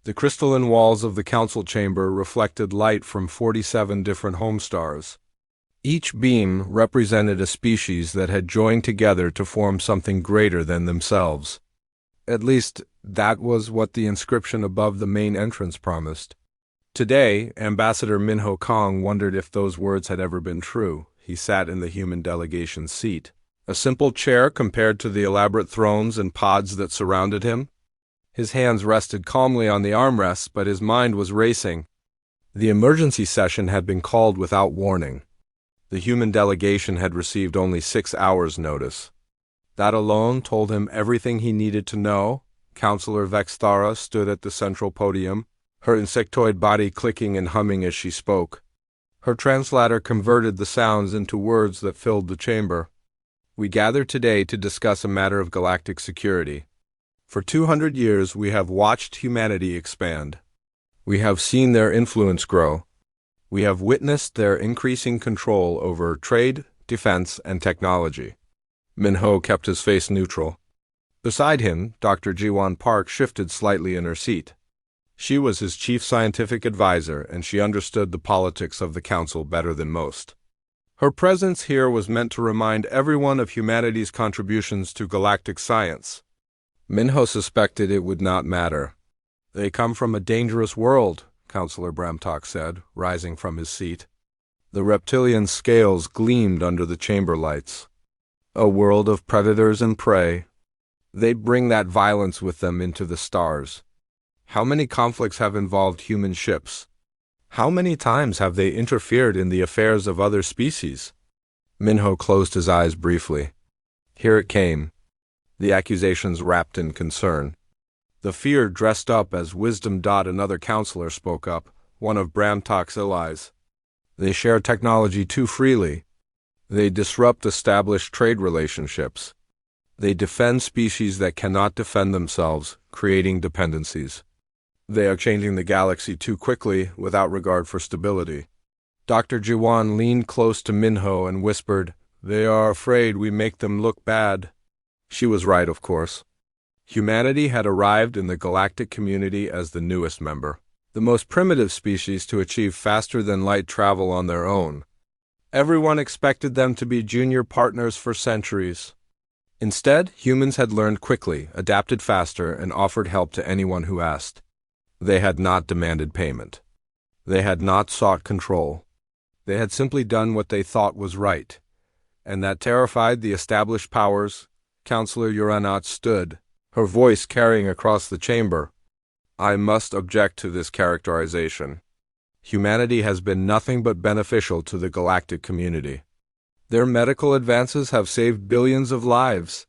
The crystalline walls of the council chamber reflected light from 47 different home stars. Each beam represented a species that had joined together to form something greater than themselves. At least, that was what the inscription above the main entrance promised. Today, Ambassador Minho Kong wondered if those words had ever been true. He sat in the human delegation's seat, a simple chair compared to the elaborate thrones and pods that surrounded him. His hands rested calmly on the armrests, but his mind was racing. The emergency session had been called without warning. The human delegation had received only 6 hours' notice. That alone told him everything he needed to know. Counselor Vexthara stood at the central podium, her insectoid body clicking and humming as she spoke. Her translator converted the sounds into words that filled the chamber. We gather today to discuss a matter of galactic security. For 200 years we have watched humanity expand. We have seen their influence grow. We have witnessed their increasing control over trade, defense, and technology. Minho kept his face neutral. Beside him, Dr. Jiwan Park shifted slightly in her seat. She was his chief scientific advisor, and she understood the politics of the council better than most. Her presence here was meant to remind everyone of humanity's contributions to galactic science. Minho suspected it would not matter. They come from a dangerous world, Counselor Bramtok said, rising from his seat. The reptilian scales gleamed under the chamber lights. A world of predators and prey. They bring that violence with them into the stars. How many conflicts have involved human ships? How many times have they interfered in the affairs of other species? Minho closed his eyes briefly. Here it came. The accusations wrapped in concern. The fear dressed up as wisdom. Another counselor spoke up, one of Bramtok's allies. They share technology too freely. They disrupt established trade relationships. They defend species that cannot defend themselves, creating dependencies. They are changing the galaxy too quickly, without regard for stability. Dr. Jiwan leaned close to Minho and whispered, They are afraid we make them look bad. She was right, of course. Humanity had arrived in the galactic community as the newest member, the most primitive species to achieve faster-than-light travel on their own. Everyone expected them to be junior partners for centuries. Instead, humans had learned quickly, adapted faster, and offered help to anyone who asked. They had not demanded payment. They had not sought control. They had simply done what they thought was right. And that terrified the established powers. Counselor Uranot stood, her voice carrying across the chamber. I must object to this characterization. Humanity has been nothing but beneficial to the galactic community. Their medical advances have saved billions of lives.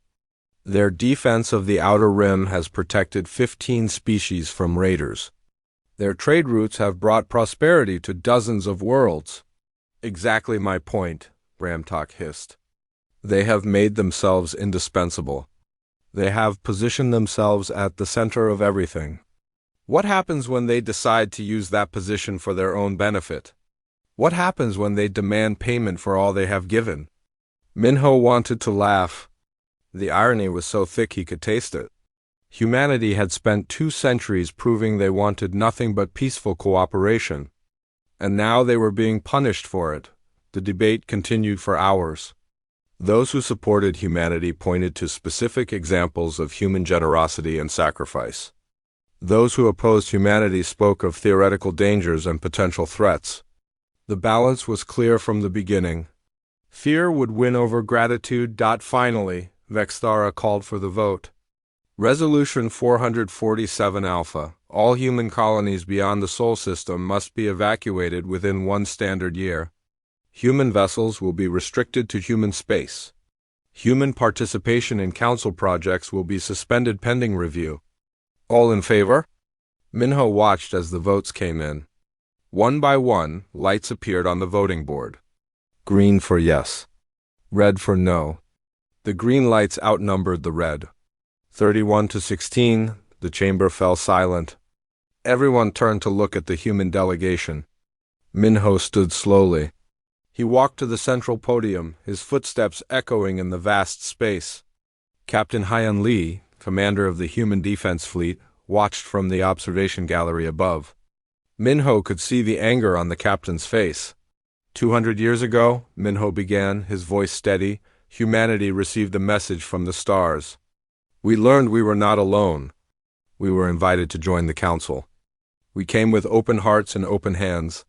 Their defense of the Outer Rim has protected 15 species from raiders. Their trade routes have brought prosperity to dozens of worlds. Exactly my point, Bramtok hissed. They have made themselves indispensable. They have positioned themselves at the center of everything. What happens when they decide to use that position for their own benefit? What happens when they demand payment for all they have given? Minho wanted to laugh. The irony was so thick he could taste it. Humanity had spent 2 centuries proving they wanted nothing but peaceful cooperation. And now they were being punished for it. The debate continued for hours. Those who supported humanity pointed to specific examples of human generosity and sacrifice. Those who opposed humanity spoke of theoretical dangers and potential threats. The balance was clear from the beginning. Fear would win over gratitude. Finally, Vexthara called for the vote. Resolution 447 Alpha. All human colonies beyond the Sol system must be evacuated within 1 standard year. Human vessels will be restricted to human space. Human participation in council projects will be suspended pending review. All in favor? Minho watched as the votes came in. One by one, lights appeared on the voting board. Green for yes. Red for no. The green lights outnumbered the red. 31 to 16, the chamber fell silent. Everyone turned to look at the human delegation. Minho stood slowly. He walked to the central podium, his footsteps echoing in the vast space. Captain Hyan Lee, commander of the Human Defense Fleet, watched from the observation gallery above. Minho could see the anger on the captain's face. 200 years ago, Minho began, his voice steady, humanity received a message from the stars. We learned we were not alone. We were invited to join the council. We came with open hearts and open hands.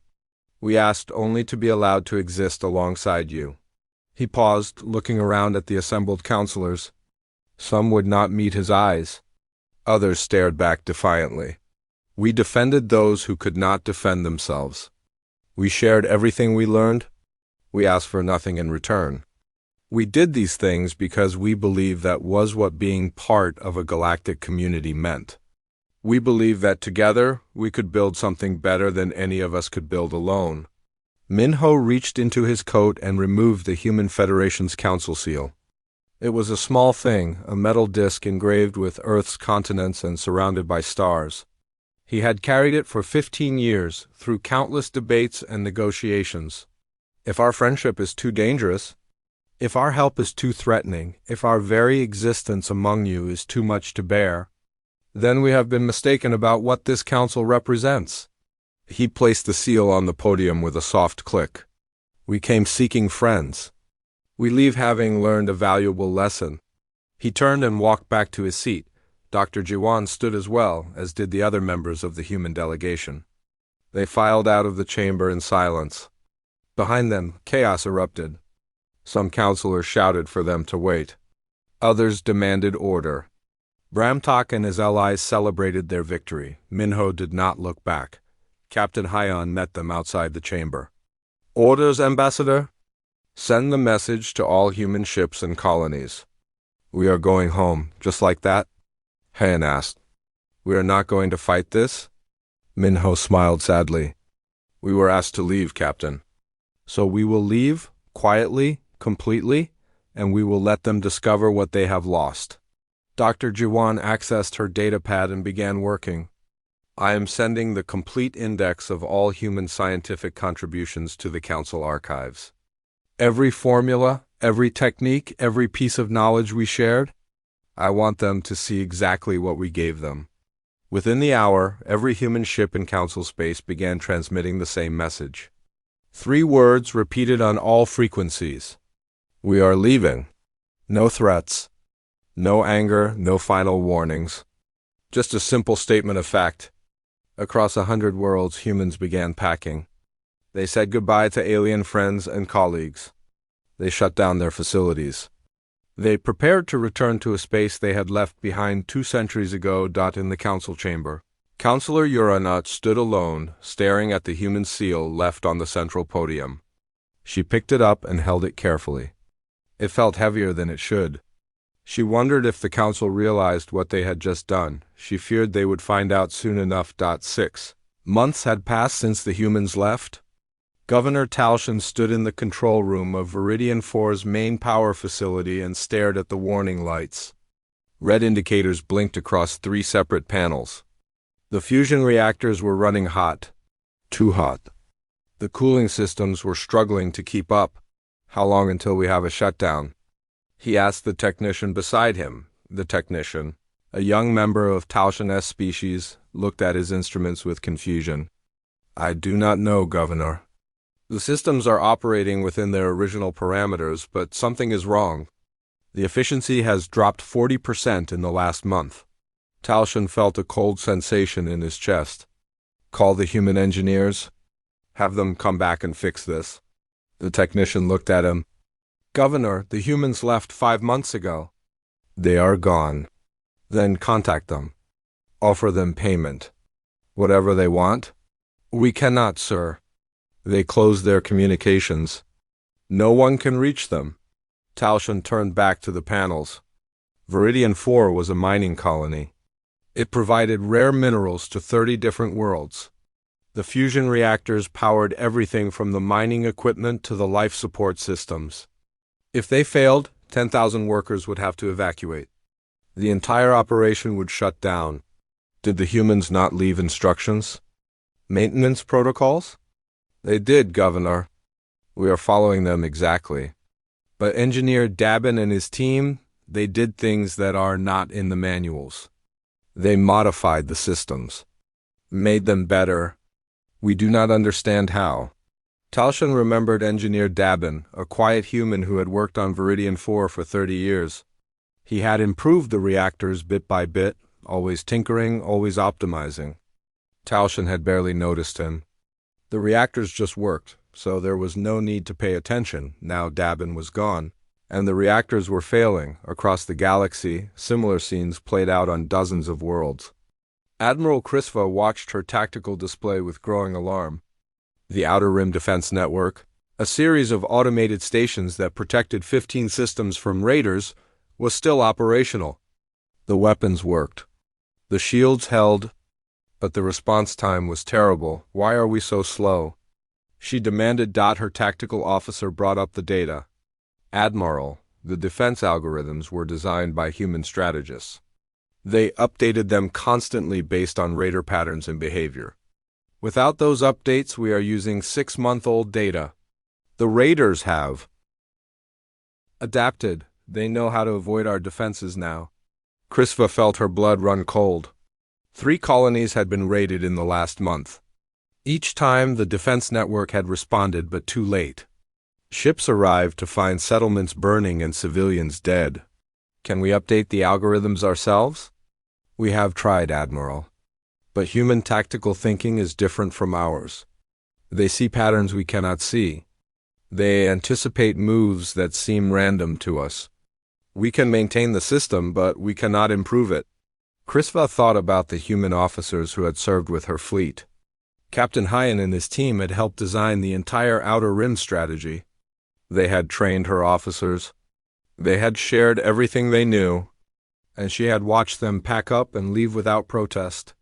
We asked only to be allowed to exist alongside you. He paused, looking around at the assembled counselors. Some would not meet his eyes. Others stared back defiantly. We defended those who could not defend themselves. We shared everything we learned. We asked for nothing in return. We did these things because we believed that was what being part of a galactic community meant. We believed that together we could build something better than any of us could build alone. Minho reached into his coat and removed the Human Federation's council seal. It was a small thing, a metal disc engraved with Earth's continents and surrounded by stars. He had carried it for 15 years, through countless debates and negotiations. If our friendship is too dangerous, if our help is too threatening, if our very existence among you is too much to bear, then we have been mistaken about what this council represents. He placed the seal on the podium with a soft click. We came seeking friends. We leave having learned a valuable lesson. He turned and walked back to his seat. Dr. Jiwan stood as well, as did the other members of the human delegation. They filed out of the chamber in silence. Behind them, chaos erupted. Some counselors shouted for them to wait. Others demanded order. Bramtok and his allies celebrated their victory. Minho did not look back. Captain Hyon met them outside the chamber. Orders, Ambassador? Send the message to all human ships and colonies. We are going home, just like that? Hyon asked. We are not going to fight this? Minho smiled sadly. We were asked to leave, Captain. So we will leave, quietly, completely, and we will let them discover what they have lost. Dr. Jiwan accessed her datapad and began working. I am sending the complete index of all human scientific contributions to the Council archives. Every formula, every technique, every piece of knowledge we shared, I want them to see exactly what we gave them. Within the hour, every human ship in Council space began transmitting the same message. 3 words repeated on all frequencies. We are leaving. No threats. No anger, no final warnings. Just a simple statement of fact. Across 100 worlds, humans began packing. They said goodbye to alien friends and colleagues. They shut down their facilities. They prepared to return to a space they had left behind 2 centuries ago. In the council chamber, Counselor Uranut stood alone, staring at the human seal left on the central podium. She picked it up and held it carefully. It felt heavier than it should. She wondered if the council realized what they had just done. She feared they would find out soon enough. 6 months had passed since the humans left. Governor Talshin stood in the control room of Viridian 4's main power facility and stared at the warning lights. Red indicators blinked across 3 separate panels. The fusion reactors were running hot. Too hot. The cooling systems were struggling to keep up. How long until we have a shutdown? He asked the technician beside him. The technician, a young member of Talshin's species, looked at his instruments with confusion. I do not know, Governor. The systems are operating within their original parameters, but something is wrong. The efficiency has dropped 40% in the last month. Talshin felt a cold sensation in his chest. Call the human engineers. Have them come back and fix this. The technician looked at him. Governor, the humans left 5 months ago. They are gone. Then contact them. Offer them payment. Whatever they want? We cannot, sir. They closed their communications. No one can reach them. Talshin turned back to the panels. Viridian 4 was a mining colony. It provided rare minerals to 30 different worlds. The fusion reactors powered everything from the mining equipment to the life support systems. If they failed, 10,000 workers would have to evacuate. The entire operation would shut down. Did the humans not leave instructions? Maintenance protocols? They did, Governor. We are following them exactly. But Engineer Dabin and his team, they did things that are not in the manuals. They modified the systems, made them better. We do not understand how. Talshan remembered Engineer Dabin, a quiet human who had worked on Viridian 4 for 30 years. He had improved the reactors bit by bit, always tinkering, always optimizing. Talshan had barely noticed him. The reactors just worked, so there was no need to pay attention. Now Dabin was gone, and the reactors were failing. Across the galaxy, similar scenes played out on dozens of worlds. Admiral Krisva watched her tactical display with growing alarm. The Outer Rim Defense Network, a series of automated stations that protected 15 systems from raiders, was still operational. The weapons worked. The shields held, but the response time was terrible. Why are we so slow? She demanded. Her tactical officer brought up the data. Admiral, the defense algorithms were designed by human strategists. They updated them constantly based on raider patterns and behavior. Without those updates, we are using 6-month-old data. The raiders have adapted. They know how to avoid our defenses now. Krisva felt her blood run cold. 3 colonies had been raided in the last month. Each time the defense network had responded, but too late. Ships arrived to find settlements burning and civilians dead. Can we update the algorithms ourselves? We have tried, Admiral. But human tactical thinking is different from ours. They see patterns we cannot see. They anticipate moves that seem random to us. We can maintain the system, but we cannot improve it. Krisva thought about the human officers who had served with her fleet. Captain Hyan and his team had helped design the entire Outer Rim strategy. They had trained her officers. They had shared everything they knew, and she had watched them pack up and leave without protest.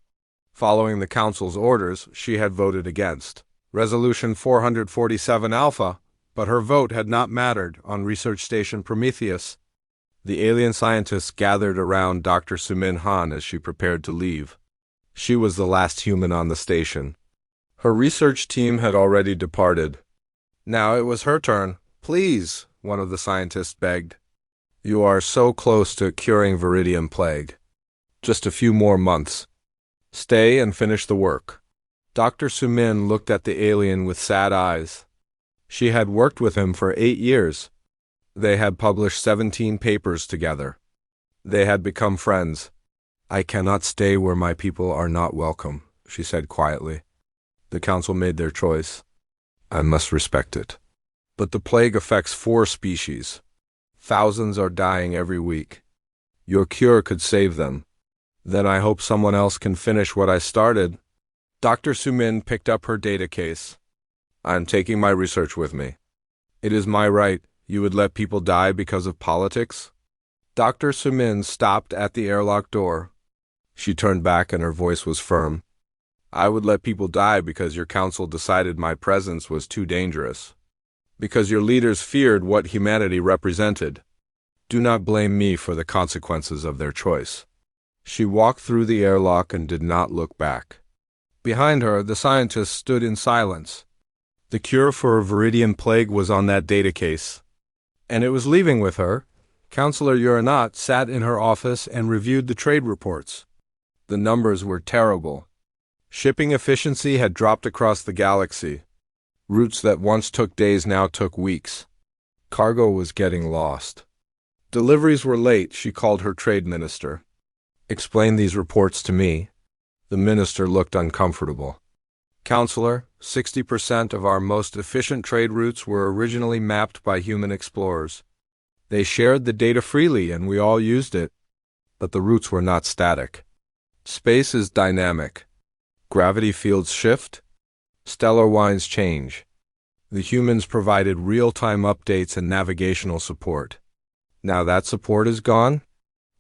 Following the Council's orders, she had voted against Resolution 447 Alpha, but her vote had not mattered on Research Station Prometheus. The alien scientists gathered around Dr. Sumin Han as she prepared to leave. She was the last human on the station. Her research team had already departed. Now it was her turn. Please, one of the scientists begged. You are so close to curing Viridian Plague. Just a few more months. Stay and finish the work. Dr. Sumin looked at the alien with sad eyes. She had worked with him for 8 years. They had published 17 papers together. They had become friends. I cannot stay where my people are not welcome, she said quietly. The Council made their choice. I must respect it. But the plague affects 4 species. Thousands are dying every week. Your cure could save them. Then I hope someone else can finish what I started. Dr. Sumin picked up her data case. I am taking my research with me. It is my right. You would let people die because of politics? Dr. Sumin stopped at the airlock door. She turned back and her voice was firm. I would let people die because your council decided my presence was too dangerous. Because your leaders feared what humanity represented. Do not blame me for the consequences of their choice. She walked through the airlock and did not look back. Behind her, the scientists stood in silence. The cure for Viridian Plague was on that data case. And it was leaving with her. Counselor Uranat sat in her office and reviewed the trade reports. The numbers were terrible. Shipping efficiency had dropped across the galaxy. Routes that once took days now took weeks. Cargo was getting lost. Deliveries were late, she called her trade minister. Explain these reports to me. The minister looked uncomfortable. Counselor, 60% of our most efficient trade routes were originally mapped by human explorers. They shared the data freely and we all used it. But the routes were not static. Space is dynamic. Gravity fields shift. Stellar winds change. The humans provided real-time updates and navigational support. Now that support is gone?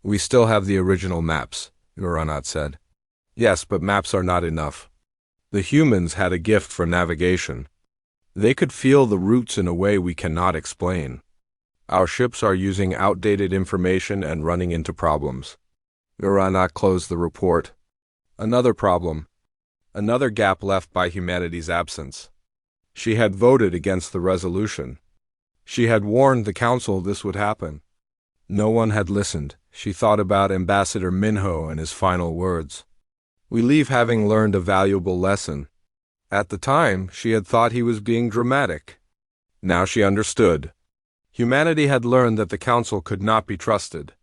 We still have the original maps, Uranat said. Yes, but maps are not enough. The humans had a gift for navigation. They could feel the routes in a way we cannot explain. Our ships are using outdated information and running into problems. Uranat closed the report. Another problem. Another gap left by humanity's absence. She had voted against the resolution. She had warned the Council this would happen. No one had listened. She thought about Ambassador Minho and his final words. "We leave having learned a valuable lesson." At the time, she had thought he was being dramatic. Now she understood. Humanity had learned that the Council could not be trusted.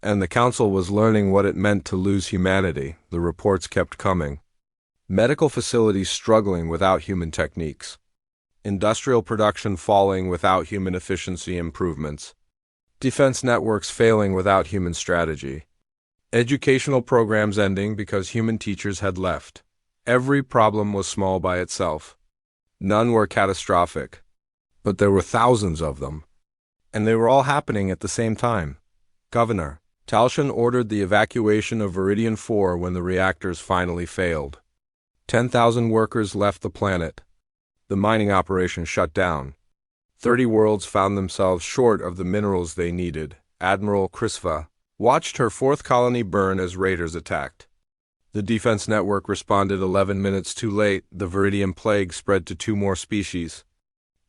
And the Council was learning what it meant to lose humanity. The reports kept coming. Medical facilities struggling without human techniques. Industrial production falling without human efficiency improvements. Defense networks failing without human strategy. Educational programs ending because human teachers had left. Every problem was small by itself. None were catastrophic. But there were thousands of them. And they were all happening at the same time. Governor Talshin ordered the evacuation of Viridian 4 when the reactors finally failed. 10,000 workers left the planet. The mining operation shut down. 30 worlds found themselves short of the minerals they needed. Admiral Krisva watched her 4th colony burn as raiders attacked. The defense network responded 11 minutes too late. The Viridian plague spread to 2 more species.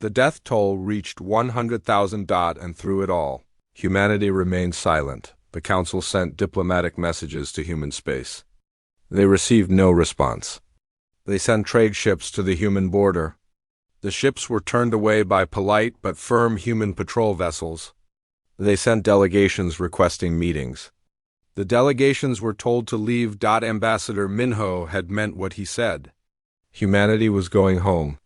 The death toll reached 100,000. And through it all, humanity remained silent. The Council sent diplomatic messages to human space. They received no response. They sent trade ships to the human border. The ships were turned away by polite but firm human patrol vessels. They sent delegations requesting meetings. The delegations were told to leave. Ambassador Minho had meant what he said. Humanity was going home.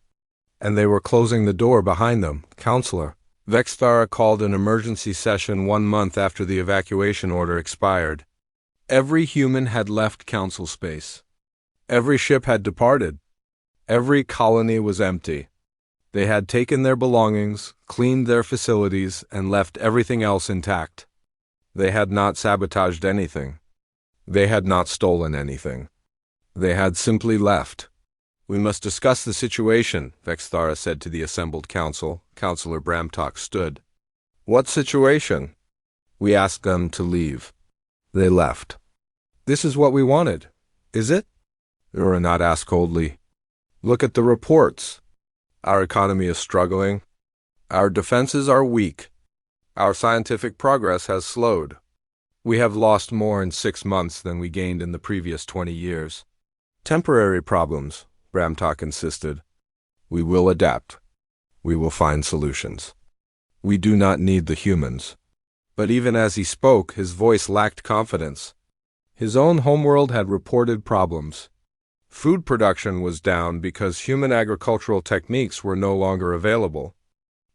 And they were closing the door behind them. Counselor Vexthara called an emergency session 1 month after the evacuation order expired. Every human had left Council space. Every ship had departed. Every colony was empty. They had taken their belongings, cleaned their facilities, and left everything else intact. They had not sabotaged anything. They had not stolen anything. They had simply left. "We must discuss the situation," Vexthara said to the assembled council. Councillor Bramtok stood. "What situation?" "We asked them to leave. They left." "This is what we wanted, is it?" Uranat asked coldly. "Look at the reports. Our economy is struggling. Our defenses are weak. Our scientific progress has slowed. We have lost more in 6 months than we gained in the previous 20 years. Temporary problems," Bramtok insisted. "We will adapt. We will find solutions. We do not need the humans." But even as he spoke, his voice lacked confidence. His own homeworld had reported problems. Food production was down because human agricultural techniques were no longer available.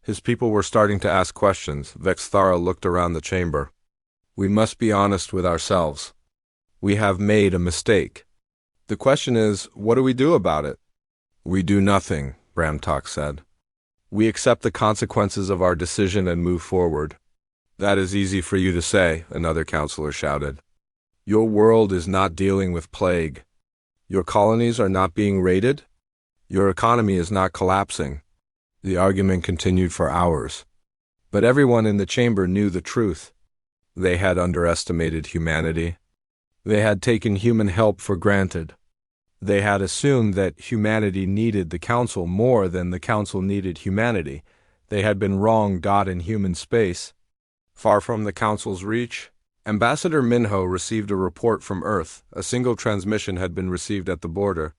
His people were starting to ask questions. Vexthara looked around the chamber. "We must be honest with ourselves. We have made a mistake. The question is, what do we do about it?" "We do nothing," Bramtok said. "We accept the consequences of our decision and move forward." "That is easy for you to say," another counselor shouted. "Your world is not dealing with plague. Your colonies are not being raided. Your economy is not collapsing." The argument continued for hours. But everyone in the chamber knew the truth. They had underestimated humanity. They had taken human help for granted. They had assumed that humanity needed the Council more than the Council needed humanity. They had been wrong. In human space, far from the Council's reach, Ambassador Minho received a report from Earth. A single transmission had been received at the border.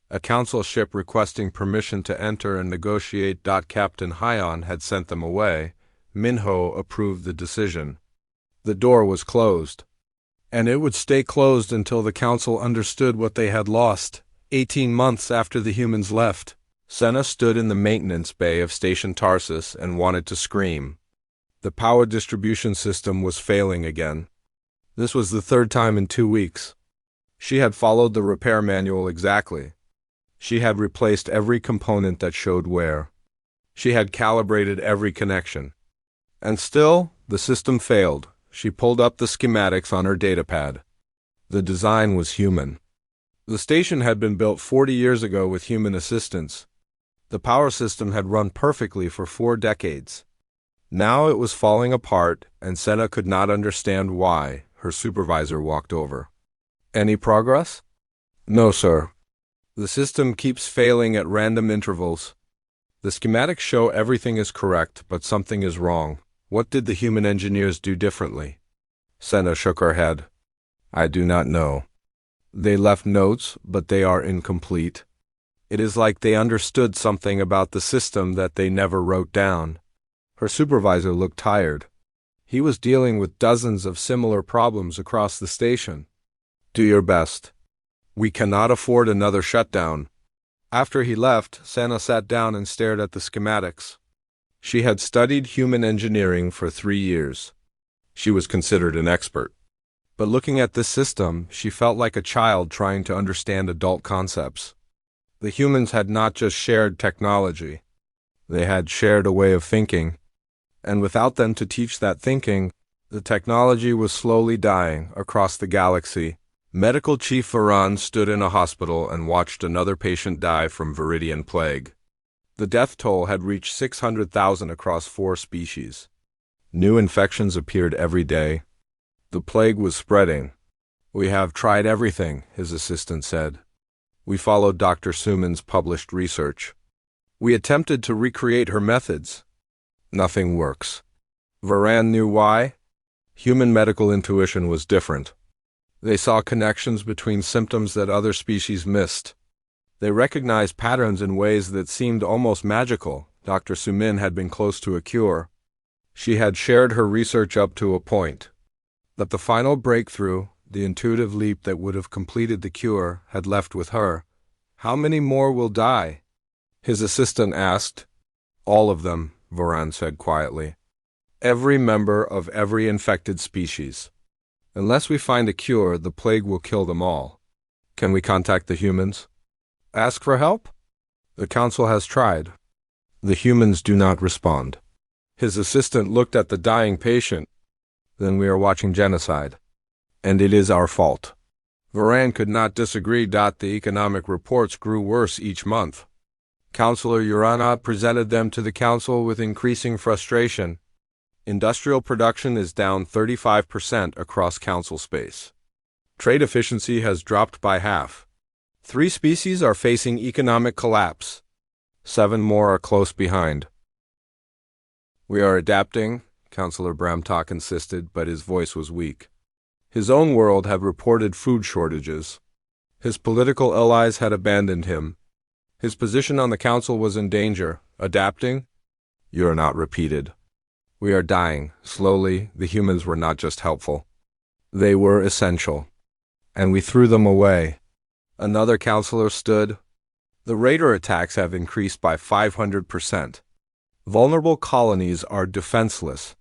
A Council ship requesting permission to enter and negotiate. Captain Hyon had sent them away. Minho approved the decision. The door was closed. And it would stay closed until the Council understood what they had lost. 18 months after the humans left, Senna stood in the maintenance bay of Station Tarsus and wanted to scream. The power distribution system was failing again. This was the 3rd time in 2 weeks. She had followed the repair manual exactly. She had replaced every component that showed wear. She had calibrated every connection. And still, the system failed. She pulled up the schematics on her datapad. The design was human. The station had been built 40 years ago with human assistance. The power system had run perfectly for 4 decades. Now it was falling apart, and Senna could not understand why. Her supervisor walked over. "Any progress?" "No, sir. The system keeps failing at random intervals. The schematics show everything is correct, but something is wrong. What did the human engineers do differently?" Senna shook her head. I do not know. They left notes, but they are incomplete. It is like they understood something about the system that they never wrote down. Her supervisor looked tired. He was dealing with dozens of similar problems across the station. Do your best. We cannot afford another shutdown. After he left, Senna sat down and stared at the schematics. She had studied human engineering for 3 years. She was considered an expert. But looking at this system, she felt like a child trying to understand adult concepts. The humans had not just shared technology. They had shared a way of thinking. And without them to teach that thinking, the technology was slowly dying across the galaxy. Medical Chief Varan stood in a hospital and watched another patient die from Viridian plague. The death toll had reached 600,000 across 4 species. New infections appeared every day. The plague was spreading. We have tried everything, his assistant said. We followed Dr. Suman's published research. We attempted to recreate her methods. Nothing works. Varan knew why. Human medical intuition was different. They saw connections between symptoms that other species missed. They recognized patterns in ways that seemed almost magical. Dr. Suman had been close to a cure. She had shared her research up to a point. But the final breakthrough, the intuitive leap that would have completed the cure, had left with her. How many more will die? His assistant asked. All of them, Varan said quietly. Every member of every infected species. Unless we find a cure, the plague will kill them all. Can we contact the humans? Ask for help? The council has tried. The humans do not respond. His assistant looked at the dying patient. Then we are watching genocide. And it is our fault. Varan could not disagree. The economic reports grew worse each month. Councillor Urana presented them to the council with increasing frustration. Industrial production is down 35% across council space. Trade efficiency has dropped by half. 3 species are facing economic collapse. 7 more are close behind. We are adapting, Councillor Bramtok insisted, but his voice was weak. His own world had reported food shortages. His political allies had abandoned him. His position on the council was in danger. Adapting? You are not repeated. We are dying. Slowly, the humans were not just helpful. They were essential. And we threw them away. Another councillor stood. The raider attacks have increased by 500%. Vulnerable colonies are defenseless.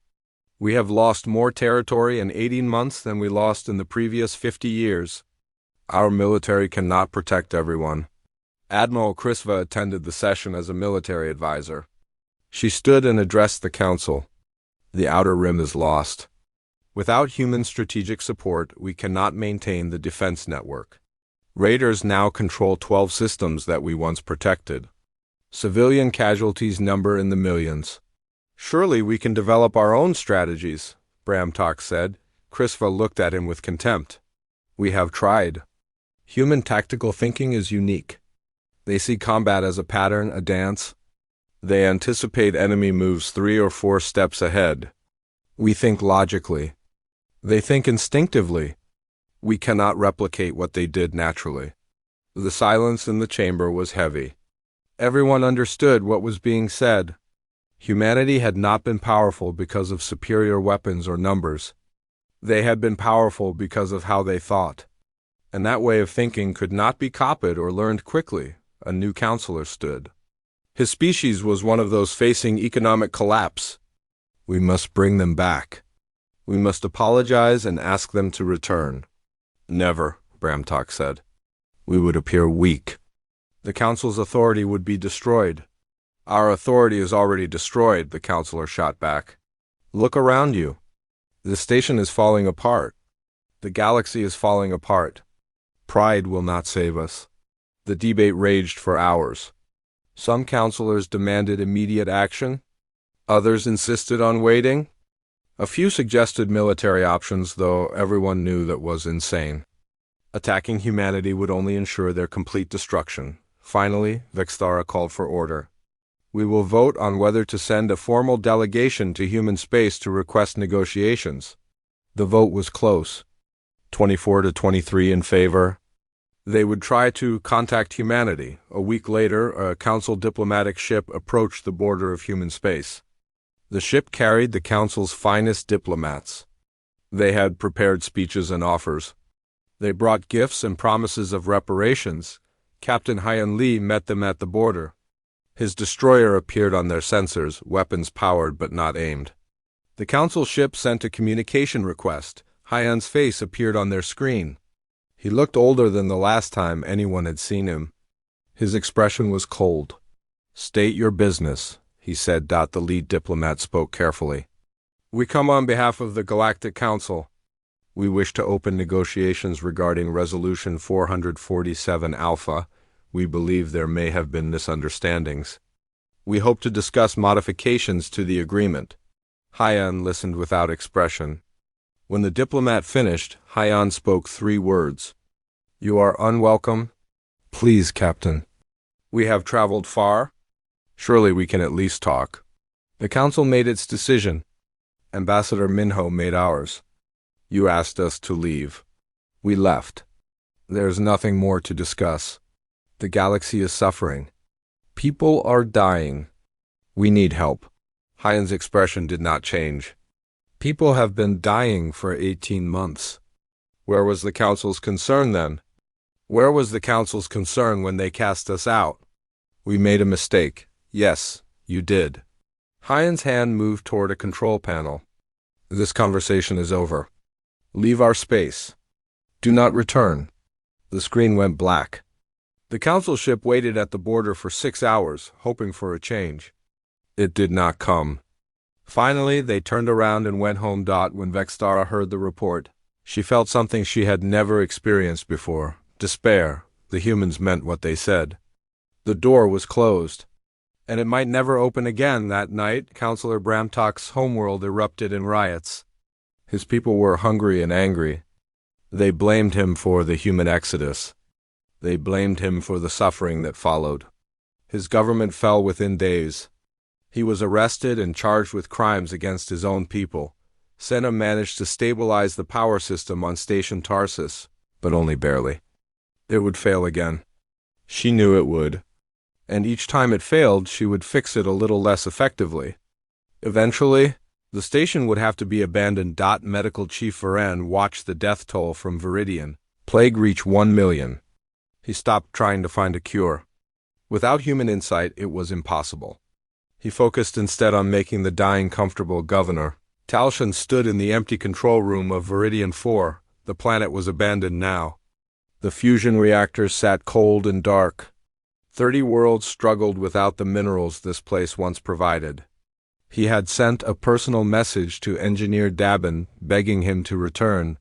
We have lost more territory in 18 months than we lost in the previous 50 years. Our military cannot protect everyone. Admiral Krisva attended the session as a military advisor. She stood and addressed the council. The Outer Rim is lost. Without human strategic support, we cannot maintain the defense network. Raiders now control 12 systems that we once protected. Civilian casualties number in the millions. Surely we can develop our own strategies, Bramtok said. Krisva looked at him with contempt. We have tried. Human tactical thinking is unique. They see combat as a pattern, a dance. They anticipate enemy moves 3 or 4 steps ahead. We think logically. They think instinctively. We cannot replicate what they did naturally. The silence in the chamber was heavy. Everyone understood what was being said. Humanity had not been powerful because of superior weapons or numbers. They had been powerful because of how they thought. And that way of thinking could not be copied or learned quickly. A new counselor stood. His species was one of those facing economic collapse. We must bring them back. We must apologize and ask them to return. Never, Bramtok said. We would appear weak. The council's authority would be destroyed. Our authority is already destroyed, the counselor shot back. Look around you. The station is falling apart. The galaxy is falling apart. Pride will not save us. The debate raged for hours. Some counselors demanded immediate action. Others insisted on waiting. A few suggested military options, though everyone knew that was insane. Attacking humanity would only ensure their complete destruction. Finally, Vexthara called for order. We will vote on whether to send a formal delegation to human space to request negotiations. The vote was close, 24 to 23 in favor. They would try to contact humanity. A week later, a Council diplomatic ship approached the border of human space. The ship carried the Council's finest diplomats. They had prepared speeches and offers. They brought gifts and promises of reparations. Captain Hyan Lee met them at the border. His destroyer appeared on their sensors, weapons powered but not aimed. The Council ship sent a communication request. Hyan's face appeared on their screen. He looked older than the last time anyone had seen him. His expression was cold. "State your business," he said. The lead diplomat spoke carefully. "We come on behalf of the Galactic Council. We wish to open negotiations regarding Resolution 447 Alpha. We believe there may have been misunderstandings. We hope to discuss modifications to the agreement." Hyan listened without expression. When the diplomat finished, Hyan spoke 3 words. "You are unwelcome." "Please, Captain." "We have traveled far. Surely we can at least talk." The Council made its decision. Ambassador Minho made ours. You asked us to leave. We left. There's nothing more to discuss. The galaxy is suffering. People are dying. We need help. Hyan's expression did not change. People have been dying for 18 months. Where was the Council's concern then? Where was the Council's concern when they cast us out? We made a mistake. Yes, you did. Hyan's hand moved toward a control panel. This conversation is over. Leave our space. Do not return. The screen went black. The Council ship waited at the border for 6 hours, hoping for a change. It did not come. Finally, they turned around and went home. When Vextara heard the report, she felt something she had never experienced before. Despair. The humans meant what they said. The door was closed, and it might never open again. That night, Councillor Bramtock's homeworld erupted in riots. His people were hungry and angry. They blamed him for the human exodus. They blamed him for the suffering that followed. His government fell within days. He was arrested and charged with crimes against his own people. Senna managed to stabilize the power system on Station Tarsus, but only barely. It would fail again. She knew it would. And each time it failed, she would fix it a little less effectively. Eventually, the station would have to be abandoned. Medical Chief Varen watched the death toll from Viridian. Plague reach 1 million. He stopped trying to find a cure. Without human insight, it was impossible. He focused instead on making the dying comfortable. Governor Talshan stood in the empty control room of Viridian 4. The planet was abandoned now. The fusion reactors sat cold and dark. 30 worlds struggled without the minerals this place once provided. He had sent a personal message to Engineer Dabin, begging him to return.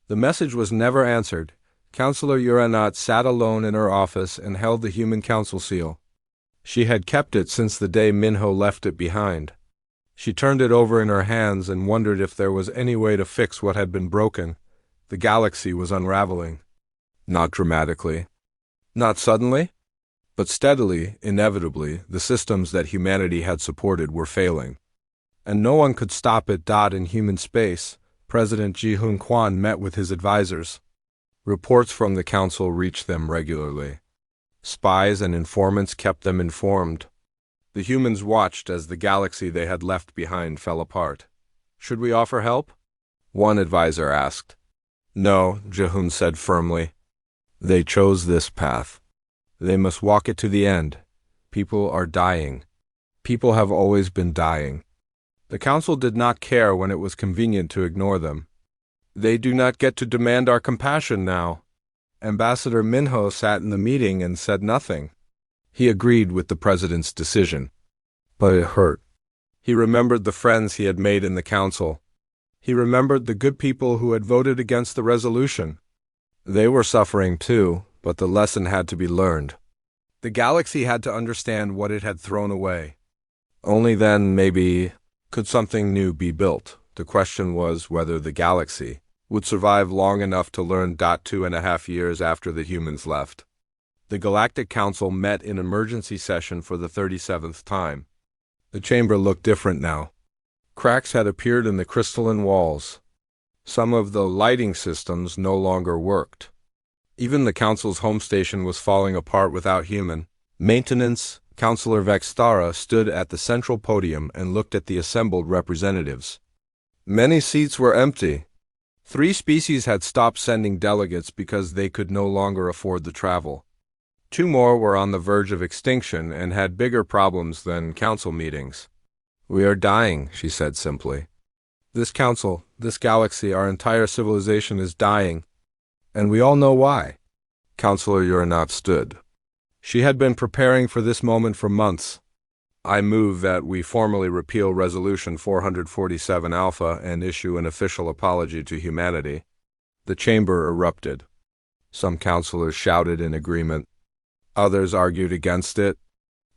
The message was never answered. Councillor Uranat sat alone in her office and held the Human Council seal. She had kept it since the day Minho left it behind. She turned it over in her hands and wondered if there was any way to fix what had been broken. The galaxy was unraveling. Not dramatically. Not suddenly. But steadily, inevitably, the systems that humanity had supported were failing. And no one could stop it. In human space, President Ji-Hun Kwan met with his advisors. Reports from the Council reached them regularly. Spies and informants kept them informed. The humans watched as the galaxy they had left behind fell apart. Should we offer help? One advisor asked. No, Ji-Hun said firmly. They chose this path. They must walk it to the end. People are dying. People have always been dying. The Council did not care when it was convenient to ignore them. They do not get to demand our compassion now. Ambassador Minho sat in the meeting and said nothing. He agreed with the president's decision. But it hurt. He remembered the friends he had made in the Council. He remembered the good people who had voted against the resolution. They were suffering too, but the lesson had to be learned. The galaxy had to understand what it had thrown away. Only then, maybe, could something new be built. The question was whether the galaxy would survive long enough to learn. 2.5 years after the humans left, the Galactic Council met in emergency session for the 37th time. The chamber looked different now. Cracks had appeared in the crystalline walls. Some of the lighting systems no longer worked. Even the council's home station was falling apart without human maintenance. Councillor Vextara stood at the central podium and looked at the assembled representatives. Many seats were empty. 3 species had stopped sending delegates because they could no longer afford the travel. 2 more were on the verge of extinction and had bigger problems than council meetings. "We are dying," she said simply. "This council, this galaxy, our entire civilization is dying, and we all know why." Councillor Uranov stood. She had been preparing for this moment for months. "I move that we formally repeal Resolution 447 Alpha and issue an official apology to humanity." The chamber erupted. Some councillors shouted in agreement. Others argued against it.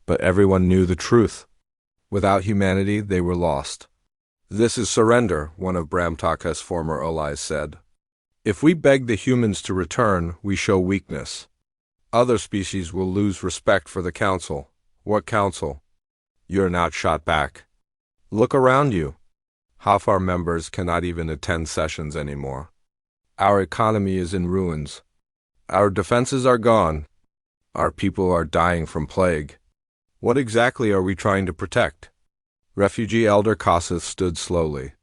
But everyone knew the truth. Without humanity, they were lost. "This is surrender," one of Bramtaka's former allies said. "If we beg the humans to return, we show weakness. Other species will lose respect for the council." "What council?" You're not shot back. "Look around you. Half our members cannot even attend sessions anymore. Our economy is in ruins. Our defenses are gone. Our people are dying from plague. What exactly are we trying to protect?" Refugee Elder Kossuth stood slowly.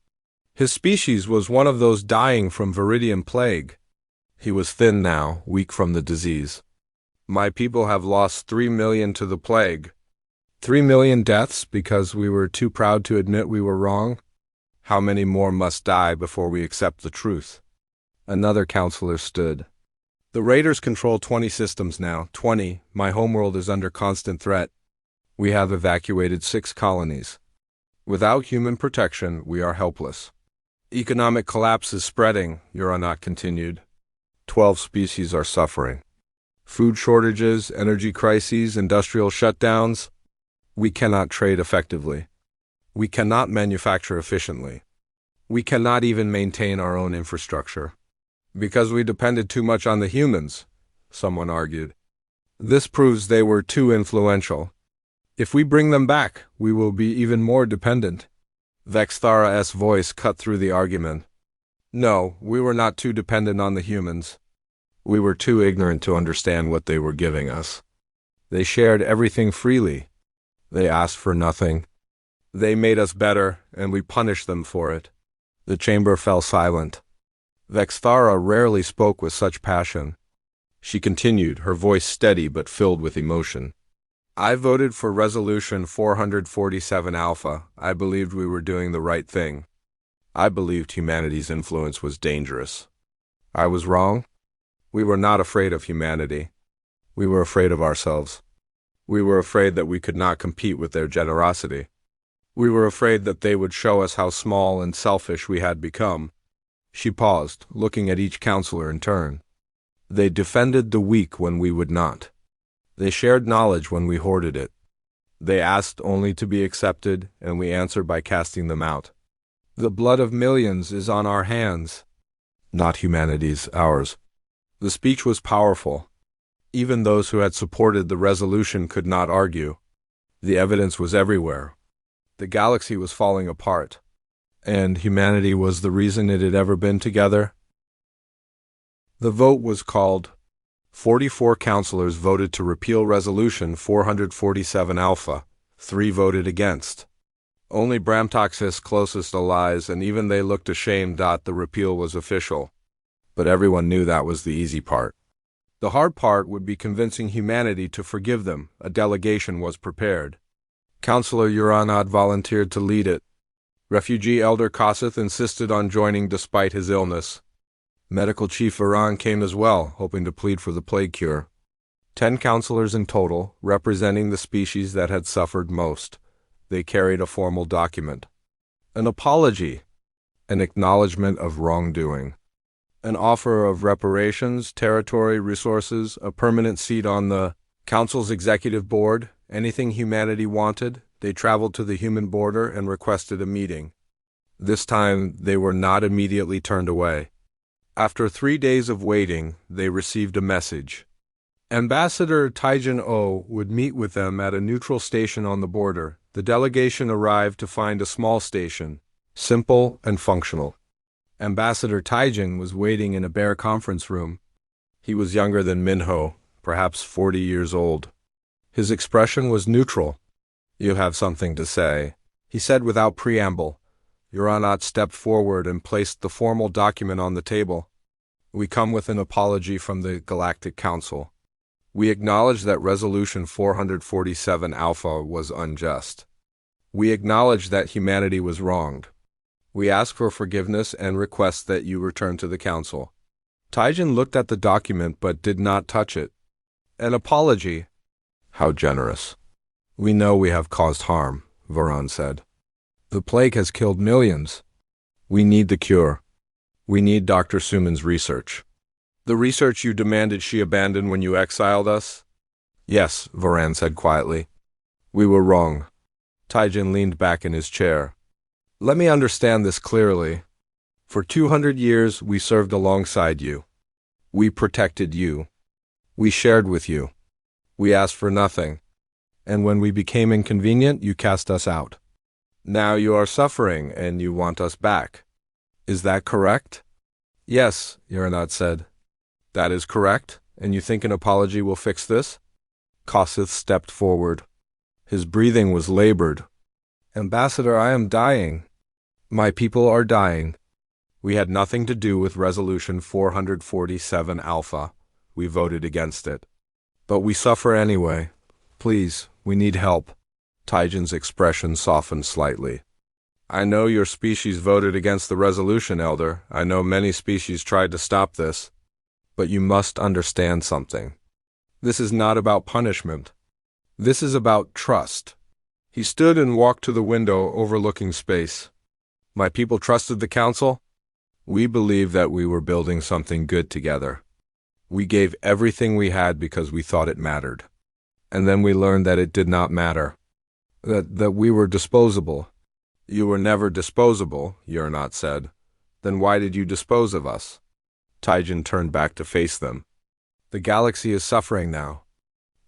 His species was one of those dying from viridian plague. He was thin now, weak from the disease. "My people have lost 3 million to the plague." 3 million deaths because we were too proud to admit we were wrong? How many more must die before we accept the truth? Another counselor stood. "The Raiders control 20 systems now. 20. My homeworld is under constant threat. We have evacuated 6 colonies. Without human protection, we are helpless. Economic collapse is spreading," Uranot continued. 12 species are suffering. Food shortages, energy crises, industrial shutdowns. We cannot trade effectively. We cannot manufacture efficiently. We cannot even maintain our own infrastructure. "Because we depended too much on the humans," someone argued. "This proves they were too influential. If we bring them back, we will be even more dependent." Vexthara's voice cut through the argument. "No, we were not too dependent on the humans. We were too ignorant to understand what they were giving us. They shared everything freely. They asked for nothing. They made us better, and we punished them for it." The chamber fell silent. Vexthara rarely spoke with such passion. She continued, her voice steady but filled with emotion. "I voted for Resolution 447 Alpha. I believed we were doing the right thing. I believed humanity's influence was dangerous. I was wrong. We were not afraid of humanity. We were afraid of ourselves. We were afraid that we could not compete with their generosity. We were afraid that they would show us how small and selfish we had become." She paused, looking at each counselor in turn. "They defended the weak when we would not. They shared knowledge when we hoarded it. They asked only to be accepted, and we answered by casting them out. The blood of millions is on our hands. Not humanity's, ours." The speech was powerful. Even those who had supported the resolution could not argue. The evidence was everywhere. The galaxy was falling apart. And humanity was the reason it had ever been together. The vote was called. 44 counselors voted to repeal Resolution 447 Alpha. 3 voted against. Only Bramtox's closest allies, and even they looked ashamed that the repeal was official. But everyone knew that was the easy part. The hard part would be convincing humanity to forgive them. A delegation was prepared. Councillor Uranod volunteered to lead it. Refugee Elder Kossuth insisted on joining despite his illness. Medical Chief Varan came as well, hoping to plead for the plague cure. 10 counselors in total, representing the species that had suffered most. They carried a formal document. An apology. An acknowledgement of wrongdoing. An offer of reparations, territory, resources, a permanent seat on the Council's executive board, anything humanity wanted. They traveled to the human border and requested a meeting. This time, they were not immediately turned away. After 3 days of waiting, they received a message. Ambassador Taijin O would meet with them at a neutral station on the border. The delegation arrived to find a small station, simple and functional. Ambassador Taijin was waiting in a bare conference room. He was younger than Minho, perhaps 40 years old. His expression was neutral. "You have something to say," he said without preamble. Uranot stepped forward and placed the formal document on the table. "We come with an apology from the Galactic Council. We acknowledge that Resolution 447 Alpha was unjust. We acknowledge that humanity was wronged. We ask for forgiveness and request that you return to the Council." Taijin looked at the document but did not touch it. "An apology? How generous." "We know we have caused harm," Varan said. "The plague has killed millions. We need the cure. We need Dr. Suman's research." "The research you demanded she abandon when you exiled us?" "Yes," Varan said quietly. "We were wrong." Taijin leaned back in his chair. "Let me understand this clearly. For 200 years we served alongside you. We protected you. We shared with you. We asked for nothing. And when we became inconvenient, you cast us out. Now you are suffering and you want us back. Is that correct?" "Yes," Uranot said. "That is correct, and you think an apology will fix this?" Kossuth stepped forward. His breathing was labored. "Ambassador, I am dying. My people are dying. We had nothing to do with Resolution 447 Alpha. We voted against it. But we suffer anyway. Please, we need help." Taijin's expression softened slightly. "I know your species voted against the resolution, Elder. I know many species tried to stop this. But you must understand something. This is not about punishment. This is about trust." He stood and walked to the window overlooking space. "My people trusted the Council. We believed that we were building something good together. We gave everything we had because we thought it mattered. And then we learned that it did not matter. That we were disposable." "You were never disposable," Uranot said. "Then why did you dispose of us?" Taijin turned back to face them. "The galaxy is suffering now.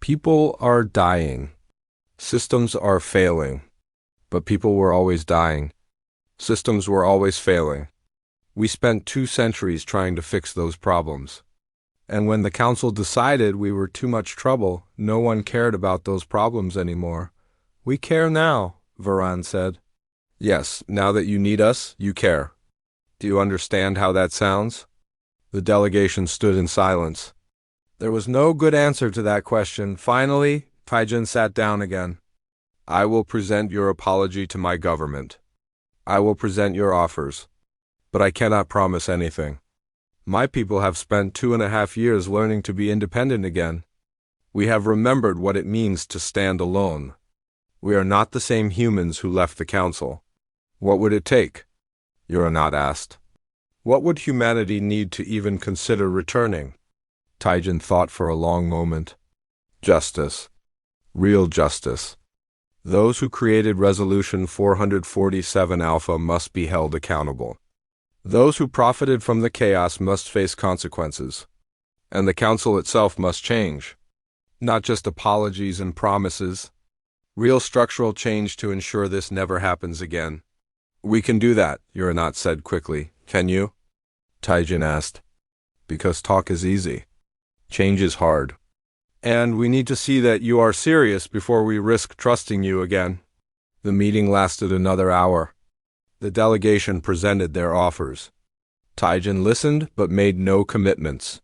People are dying. Systems are failing. But people were always dying. Systems were always failing. We spent 2 centuries trying to fix those problems. And when the Council decided we were too much trouble, no one cared about those problems anymore. We care now," Varan said. "Yes, now that you need us, you care. Do you understand how that sounds?" The delegation stood in silence. There was no good answer to that question. Finally, Taijin sat down again. "I will present your apology to my government. I will present your offers. But I cannot promise anything. My people have spent 2.5 years learning to be independent again. We have remembered what it means to stand alone. We are not the same humans who left the Council. What would it take?" Uranot asked. "What would humanity need to even consider returning?" Taijin thought for a long moment. "Justice. Real justice. Those who created Resolution 447 Alpha must be held accountable. Those who profited from the chaos must face consequences. And the Council itself must change. Not just apologies and promises. Real structural change to ensure this never happens again." "We can do that," Uranot said quickly. "Can you?" Taijin asked. "Because talk is easy. Change is hard. And we need to see that you are serious before we risk trusting you again." The meeting lasted another hour. The delegation presented their offers. Taijin listened but made no commitments.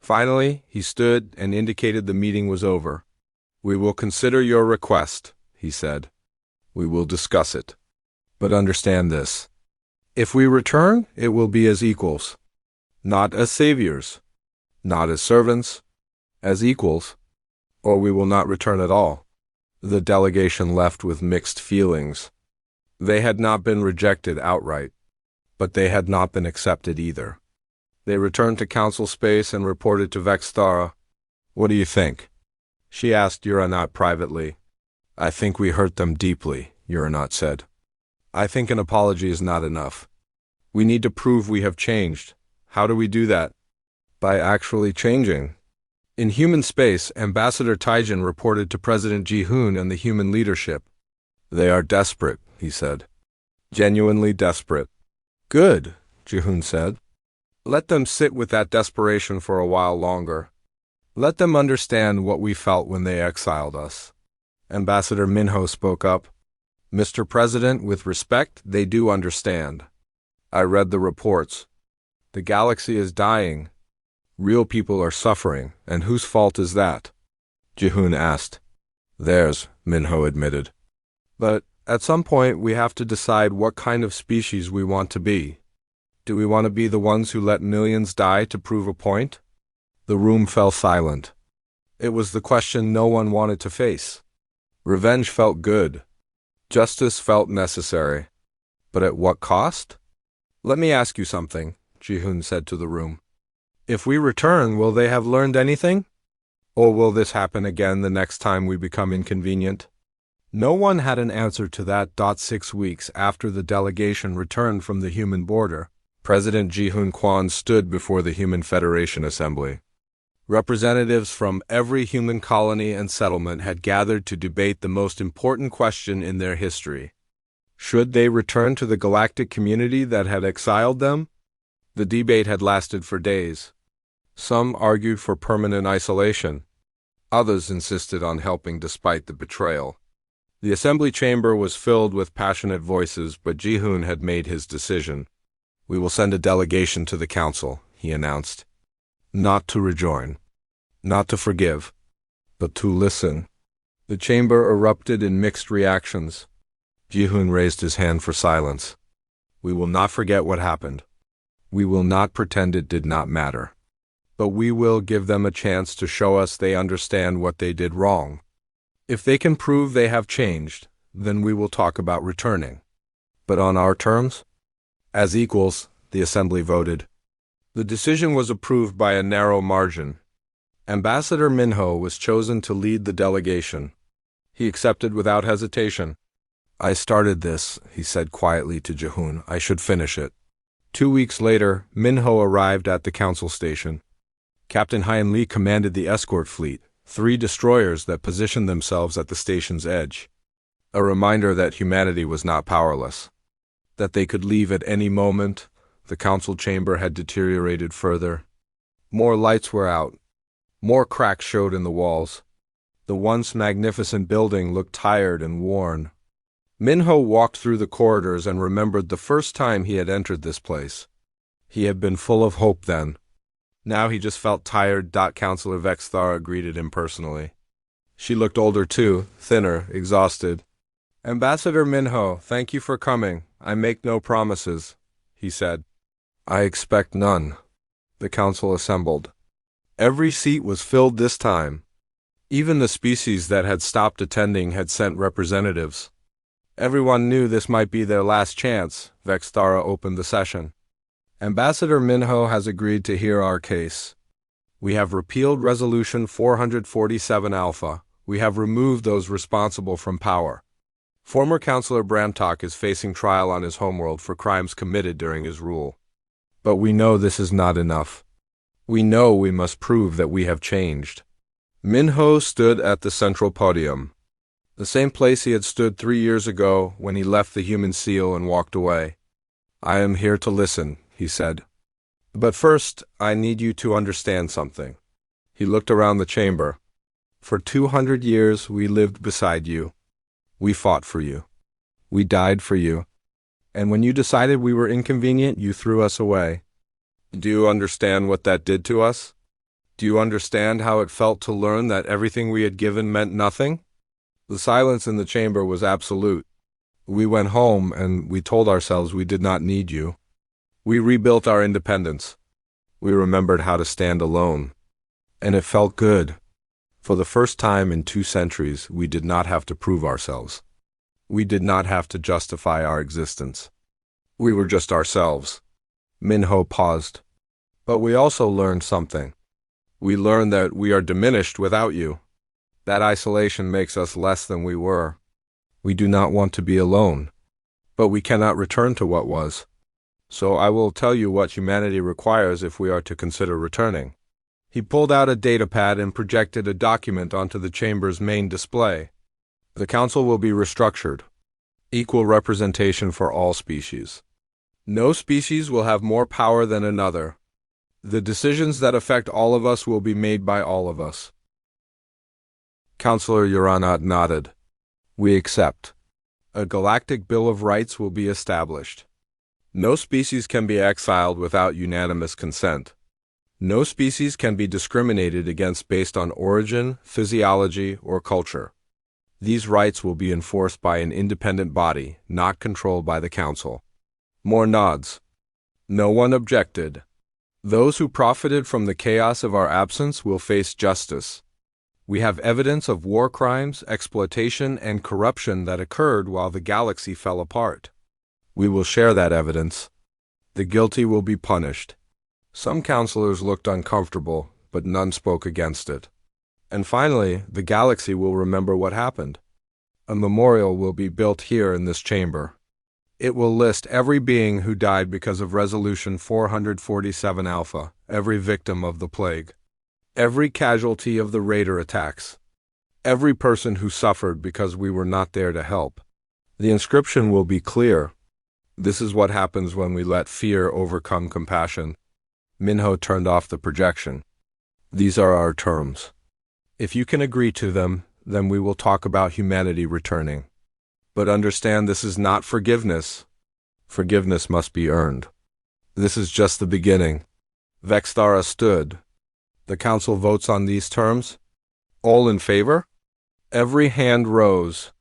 Finally, he stood and indicated the meeting was over. "We will consider your request," he said. "We will discuss it. But understand this. If we return, it will be as equals. Not as saviors. Not as servants. As equals. Or we will not return at all." The delegation left with mixed feelings. They had not been rejected outright, but they had not been accepted either. They returned to Council space and reported to Vexthara. "What do you think?" she asked Uranot privately. "I think we hurt them deeply," Uranot said. "I think an apology is not enough. We need to prove we have changed. How do we do that?" "By actually changing." In human space, Ambassador Taijin reported to President Ji-hoon and the human leadership. "They are desperate," he said. "Genuinely desperate." "Good," Ji-hoon said. Let them sit with that desperation for a while longer. Let them understand what we felt when they exiled us. Ambassador Minho spoke up. Mr. President, with respect, they do understand. I read the reports. The galaxy is dying. Real people are suffering, and whose fault is that? Ji-hoon asked. Theirs, Minho admitted. But at some point we have to decide what kind of species we want to be. Do we want to be the ones who let millions die to prove a point? The room fell silent. It was the question no one wanted to face. Revenge felt good. Justice felt necessary. But at what cost? Let me ask you something, Ji-hoon said to the room. If we return, will they have learned anything? Or will this happen again the next time we become inconvenient? No one had an answer to that. 6 weeks after the delegation returned from the human border, President Ji-hoon Kwan stood before the Human Federation Assembly. Representatives from every human colony and settlement had gathered to debate the most important question in their history. Should they return to the galactic community that had exiled them? The debate had lasted for days. Some argued for permanent isolation. Others insisted on helping despite the betrayal. The assembly chamber was filled with passionate voices, but Ji-hoon had made his decision. We will send a delegation to the council, he announced. Not to rejoin, not to forgive, but to listen. The chamber erupted in mixed reactions. Ji-hoon raised his hand for silence. We will not forget what happened. We will not pretend it did not matter. But we will give them a chance to show us they understand what they did wrong. If they can prove they have changed, then we will talk about returning. But on our terms? As equals, the assembly voted. The decision was approved by a narrow margin. Ambassador Minho was chosen to lead the delegation. He accepted without hesitation. I started this, he said quietly to Ji-hoon. I should finish it. 2 weeks later, Minho arrived at the council station. Captain Hyun Lee commanded the escort fleet, 3 destroyers that positioned themselves at the station's edge. A reminder that humanity was not powerless. That they could leave at any moment. The council chamber had deteriorated further. More lights were out. More cracks showed in the walls. The once magnificent building looked tired and worn. Minho walked through the corridors and remembered the first time he had entered this place. He had been full of hope then. Now he just felt tired. Councillor Vexthara greeted him personally. She looked older too, thinner, exhausted. Ambassador Minho, thank you for coming. I make no promises, he said. I expect none. The council assembled. Every seat was filled this time. Even the species that had stopped attending had sent representatives. Everyone knew this might be their last chance. Vexthara opened the session. Ambassador Minho has agreed to hear our case. We have repealed Resolution 447 Alpha. We have removed those responsible from power. Former Councillor Brantok is facing trial on his homeworld for crimes committed during his rule. But we know this is not enough. We know we must prove that we have changed. Minho stood at the central podium, the same place he had stood 3 years ago when he left the human seal and walked away. I am here to listen, he said. But first, I need you to understand something. He looked around the chamber. For 200 years we lived beside you. We fought for you. We died for you. And when you decided we were inconvenient, you threw us away. Do you understand what that did to us? Do you understand how it felt to learn that everything we had given meant nothing? The silence in the chamber was absolute. We went home and we told ourselves we did not need you. We rebuilt our independence. We remembered how to stand alone. And it felt good. For the first time in 2 centuries, we did not have to prove ourselves. We did not have to justify our existence. We were just ourselves. Minho paused. But we also learned something. We learned that we are diminished without you. That isolation makes us less than we were. We do not want to be alone. But we cannot return to what was. So I will tell you what humanity requires if we are to consider returning. He pulled out a datapad and projected a document onto the chamber's main display. The council will be restructured. Equal representation for all species. No species will have more power than another. The decisions that affect all of us will be made by all of us. Counselor Uranot nodded. We accept. A galactic Bill of Rights will be established. No species can be exiled without unanimous consent. No species can be discriminated against based on origin, physiology, or culture. These rights will be enforced by an independent body, not controlled by the Council. More nods. No one objected. Those who profited from the chaos of our absence will face justice. We have evidence of war crimes, exploitation, and corruption that occurred while the galaxy fell apart. We will share that evidence. The guilty will be punished. Some counselors looked uncomfortable, but none spoke against it. And finally, the galaxy will remember what happened. A memorial will be built here in this chamber. It will list every being who died because of Resolution 447 Alpha, every victim of the plague, every casualty of the raider attacks, every person who suffered because we were not there to help. The inscription will be clear. This is what happens when we let fear overcome compassion. Minho turned off the projection. These are our terms. If you can agree to them, then we will talk about humanity returning. But understand this is not forgiveness. Forgiveness must be earned. This is just the beginning. Vexthara stood. The council votes on these terms. All in favor? Every hand rose.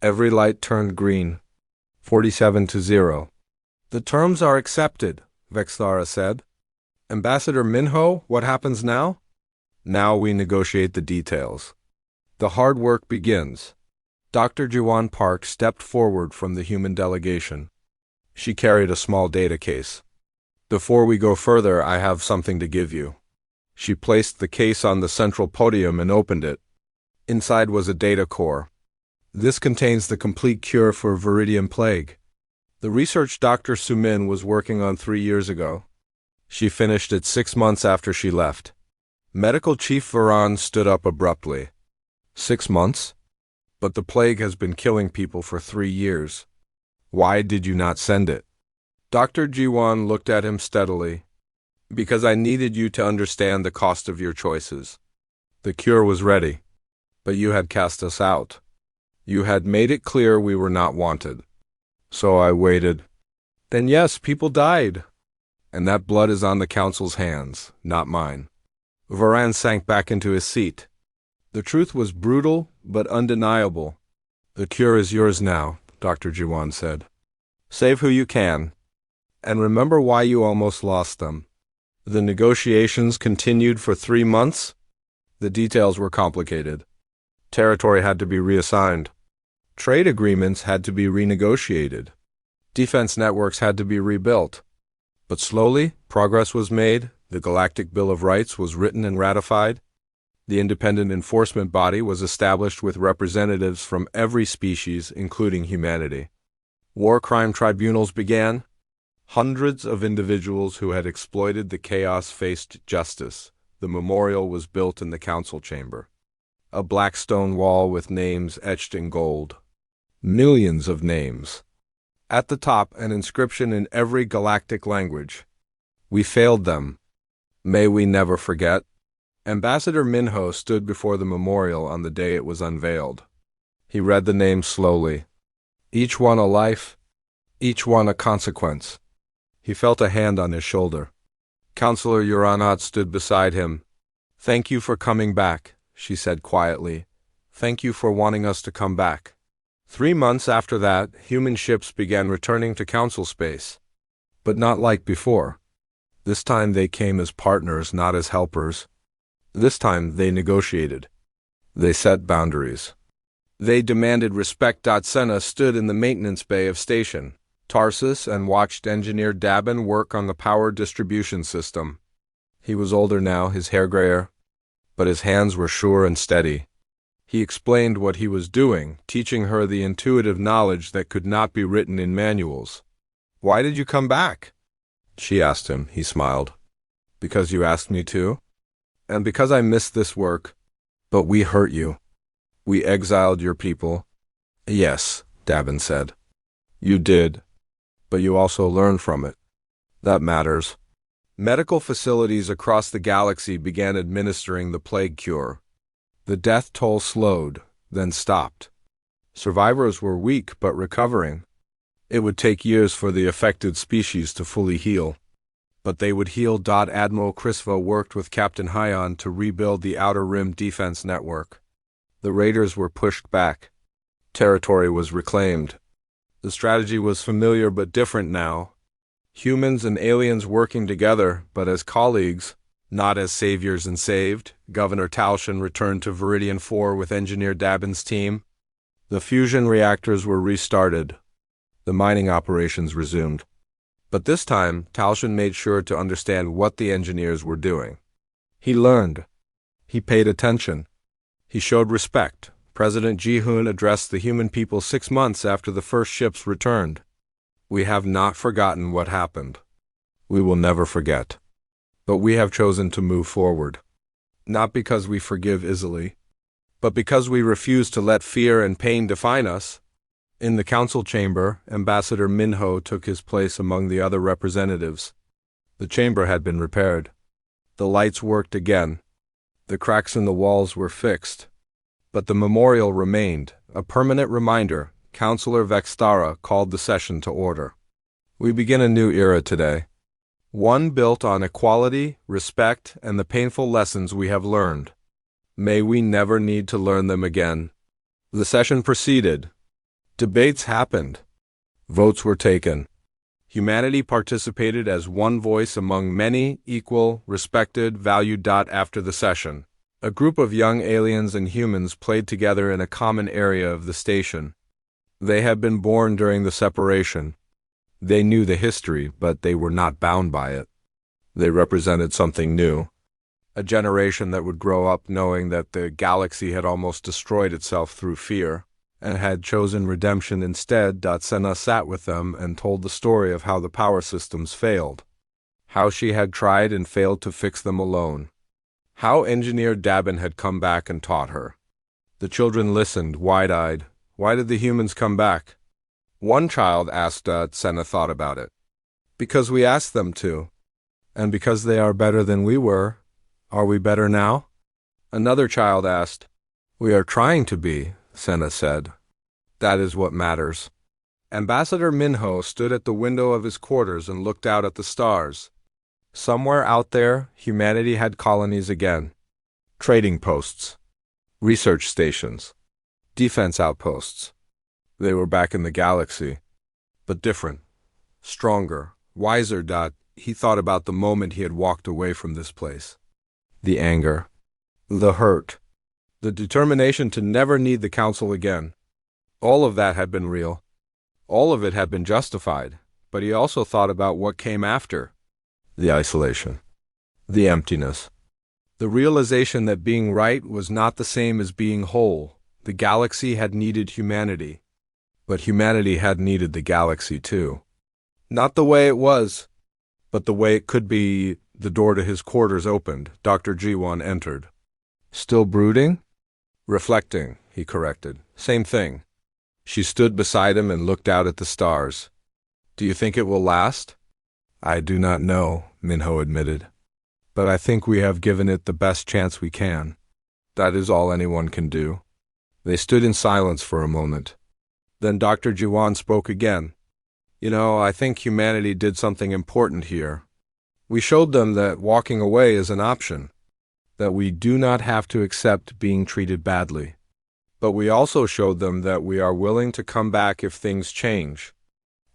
Every light turned green. 47-0. The terms are accepted, Vexthara said. Ambassador Minho, what happens now? Now we negotiate the details. The hard work begins. Dr. Jiwan Park stepped forward from the human delegation. She carried a small data case. Before we go further, I have something to give you. She placed the case on the central podium and opened it. Inside was a data core. This contains the complete cure for Viridian Plague. The research Dr. Sumin was working on 3 years ago. She finished it 6 months after she left. Medical Chief Varan stood up abruptly. 6 months? But the plague has been killing people for 3 years. Why did you not send it? Dr. Jiwan looked at him steadily. Because I needed you to understand the cost of your choices. The cure was ready, but you had cast us out. You had made it clear we were not wanted. So I waited. Then yes, people died. And that blood is on the council's hands, not mine. Varan sank back into his seat. The truth was brutal, but undeniable. The cure is yours now, Dr. Jiwan said. Save who you can. And remember why you almost lost them. The negotiations continued for 3 months. The details were complicated. Territory had to be reassigned. Trade agreements had to be renegotiated. Defense networks had to be rebuilt. But slowly, progress was made. The Galactic Bill of Rights was written and ratified. The independent enforcement body was established with representatives from every species, including humanity. War crime tribunals began. Hundreds of individuals who had exploited the chaos faced justice. The memorial was built in the council chamber. A black stone wall with names etched in gold. Millions of names. At the top, an inscription in every galactic language. We failed them. May we never forget. Ambassador Minho stood before the memorial on the day it was unveiled. He read the names slowly. Each one a life, each one a consequence. He felt a hand on his shoulder. Counselor Uranot stood beside him. Thank you for coming back, she said quietly. Thank you for wanting us to come back. 3 months after that, human ships began returning to council space. But not like before. This time they came as partners, not as helpers. This time they negotiated. They set boundaries. They demanded respect. Senna stood in the maintenance bay of station, Tarsus, and watched engineer Dabin work on the power distribution system. He was older now, his hair grayer, but his hands were sure and steady. He explained what he was doing, teaching her the intuitive knowledge that could not be written in manuals. Why did you come back? She asked him. He smiled. Because you asked me to? And because I missed this work. But we hurt you. We exiled your people. Yes, Dabin said. You did. but you also learn from it. That matters. Medical facilities across the galaxy began administering the plague cure. The death toll slowed, then stopped. Survivors were weak but recovering. It would take years for the affected species to fully heal. But they would heal. Admiral Crisva worked with Captain Hyon to rebuild the Outer Rim defense network. The raiders were pushed back. Territory was reclaimed. The strategy was familiar but different now. Humans and aliens working together, but as colleagues, not as saviors and saved. Governor Talshin returned to Viridian 4 with Engineer Dabin's team. The fusion reactors were restarted. The mining operations resumed. But this time, Talshin made sure to understand what the engineers were doing. He learned. He paid attention. He showed respect. President Ji-hoon addressed the human people 6 months after the first ships returned. We have not forgotten what happened. We will never forget. But we have chosen to move forward. Not because we forgive easily, but because we refuse to let fear and pain define us. In the council chamber, Ambassador Minho took his place among the other representatives. The chamber had been repaired. The lights worked again. The cracks in the walls were fixed. But the memorial remained, a permanent reminder. Councillor Vextara called the session to order. We begin a new era today. One built on equality, respect, and the painful lessons we have learned. May we never need to learn them again. The session proceeded. Debates happened. Votes were taken. Humanity participated as one voice among many, equal, respected, valued. After the session, a group of young aliens and humans played together in a common area of the station. They had been born during the separation. They knew the history, but they were not bound by it. They represented something new. A generation that would grow up knowing that the galaxy had almost destroyed itself through fear, and had chosen redemption instead. Senna sat with them and told the story of how the power systems failed. How she had tried and failed to fix them alone. How Engineer Dabin had come back and taught her. The children listened, wide-eyed. Why did the humans come back? One child asked. Senna thought about it. Because we asked them to. And because they are better than we were. Are we better now? Another child asked. We are trying to be, Senna said. That is what matters. Ambassador Minho stood at the window of his quarters and looked out at the stars. Somewhere out there, humanity had colonies again. Trading posts. Research stations. Defense outposts. They were back in the galaxy. But different. Stronger. Wiser. He thought about the moment he had walked away from this place. The anger. The hurt. The determination to never need the council again. All of that had been real. All of it had been justified. But he also thought about what came after. The isolation. The emptiness. The realization that being right was not the same as being whole. The galaxy had needed humanity. But humanity had needed the galaxy too. Not the way it was, but the way it could be. The door to his quarters opened. Dr. Jiwon entered. Still brooding? Reflecting, he corrected. Same thing. She stood beside him and looked out at the stars. Do you think it will last? I do not know, Minho admitted. But I think we have given it the best chance we can. That is all anyone can do. They stood in silence for a moment. Then Dr. Jiwon spoke again. I think humanity did something important here. We showed them that walking away is an option, that we do not have to accept being treated badly. But we also showed them that we are willing to come back if things change.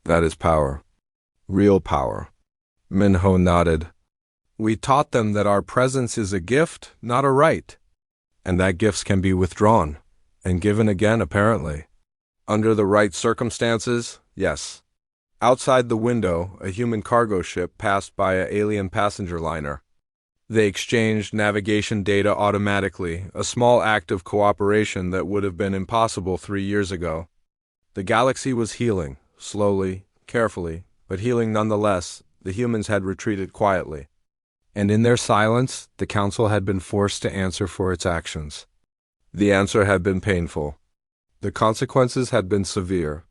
That is power. Real power. Minho nodded. We taught them that our presence is a gift, not a right, and that gifts can be withdrawn, and given again apparently. Under the right circumstances, yes. Outside the window, a human cargo ship passed by an alien passenger liner. They exchanged navigation data automatically, a small act of cooperation that would have been impossible 3 years ago. The galaxy was healing, slowly, carefully, but healing nonetheless. The humans had retreated quietly. And in their silence, the council had been forced to answer for its actions. The answer had been painful. The consequences had been severe.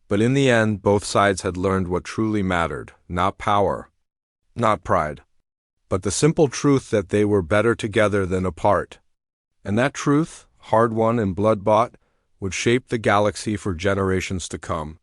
But in the end, both sides had learned what truly mattered, not power, not pride, but the simple truth that they were better together than apart. And that truth, hard-won and blood-bought, would shape the galaxy for generations to come.